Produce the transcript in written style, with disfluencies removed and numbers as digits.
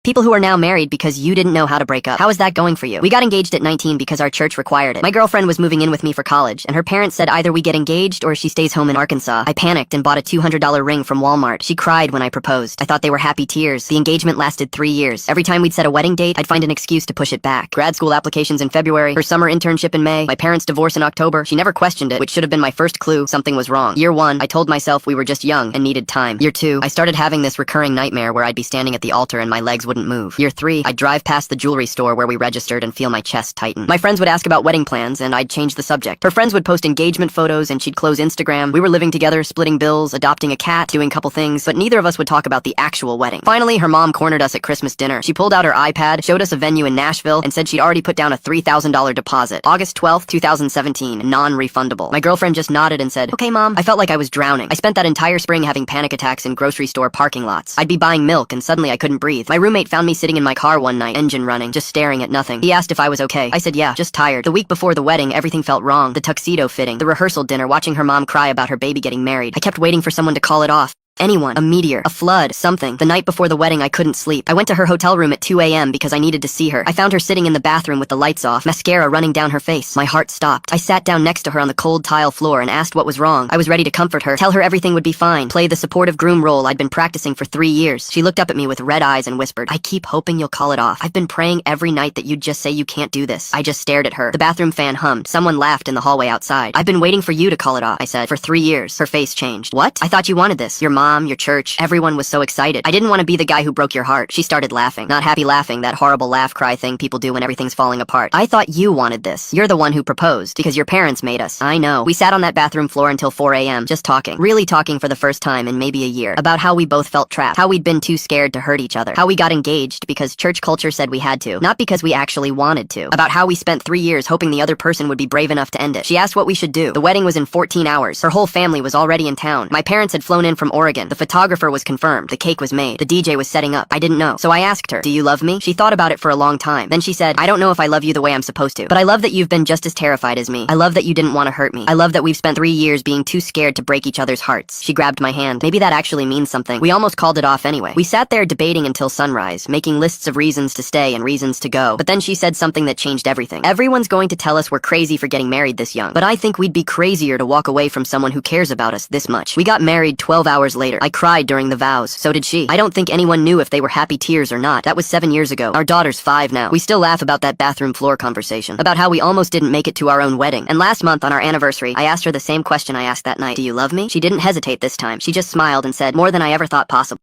People who are now married because you didn't know how to break up. How is that going for you? We got engaged at 19 because our church required it. My girlfriend was moving in with me for college, and her parents said either we get engaged or she stays home in Arkansas. I panicked and bought a $200 ring from Walmart. She cried when I proposed. I thought they were happy tears. The engagement lasted 3 years. Every time we'd set a wedding date, I'd find an excuse to push it back. Grad school applications in February, her summer internship in May, my parents' divorce in October. She never questioned it, which should have been my first clue something was wrong. Year 1, I told myself we were just young and needed time. Year 2, I started having this recurring nightmare where I'd be standing at the altar and my legs wouldn't move. Year 3, I'd drive past the jewelry store where we registered and feel my chest tighten. My friends would ask about wedding plans and I'd change the subject. Her friends would post engagement photos and she'd close Instagram. We were living together, splitting bills, adopting a cat, doing a couple things, but neither of us would talk about the actual wedding. Finally, her mom cornered us at Christmas dinner. She pulled out her iPad, showed us a venue in Nashville, and said she'd already put down a $3,000 deposit. August 12th, 2017, non-refundable. My girlfriend just nodded and said, "Okay, Mom." I felt like I was drowning. I spent that entire spring having panic attacks in grocery store parking lots. I'd be buying milk and suddenly I couldn't breathe. My roommate found me sitting in my car one night, engine running, just staring at nothing. He asked if I was okay. I said yeah, just tired. The week before the wedding, everything felt wrong. The tuxedo fitting, the rehearsal dinner, watching her mom cry about her baby getting married. I kept waiting for someone to call it off. Anyone. A meteor. A flood. Something. The night before the wedding, I couldn't sleep. I went to her hotel room at 2 a.m. because I needed to see her. I found her sitting in the bathroom with the lights off, mascara running down her face. My heart stopped. I sat down next to her on the cold tile floor and asked what was wrong. I was ready to comfort her, tell her everything would be fine, play the supportive groom role I'd been practicing for 3 years. She looked up at me with red eyes and whispered, "I keep hoping you'll call it off. I've been praying every night that you'd just say you can't do this." I just stared at her. The bathroom fan hummed. Someone laughed in the hallway outside. "I've been waiting for you to call it off," I said, "for 3 years." Her face changed. "What? I thought you wanted this. Your mom, your church, everyone was so excited. I didn't want to be the guy who broke your heart." She started laughing. Not happy laughing, that horrible laugh cry thing people do when everything's falling apart. "I thought you wanted this. You're the one who proposed, because your parents made us." "I know." We sat on that bathroom floor until 4 a.m., just talking. Really talking for the first time in maybe a year. About how we both felt trapped. How we'd been too scared to hurt each other. How we got engaged because church culture said we had to, not because we actually wanted to. About how we spent 3 years hoping the other person would be brave enough to end it. She asked what we should do. The wedding was in 14 hours. Her whole family was already in town. My parents had flown in from Oregon. The photographer was confirmed. The cake was made. The DJ was setting up. I didn't know. So I asked her, "Do you love me?" She thought about it for a long time. Then she said, "I don't know if I love you the way I'm supposed to, but I love that you've been just as terrified as me. I love that you didn't want to hurt me. I love that we've spent 3 years being too scared to break each other's hearts." She grabbed my hand. Maybe that actually means something. We almost called it off anyway. We sat there debating until sunrise, making lists of reasons to stay and reasons to go. But then she said something that changed everything. "Everyone's going to tell us we're crazy for getting married this young, but I think we'd be crazier to walk away from someone who cares about us this much." We got married 12 hours later. I cried during the vows. So did she. I don't think anyone knew if they were happy tears or not. That was 7 years ago. Our daughter's 5 now. We still laugh about that bathroom floor conversation. About how we almost didn't make it to our own wedding. And last month on our anniversary, I asked her the same question I asked that night. "Do you love me?" She didn't hesitate this time. She just smiled and said, "More than I ever thought possible."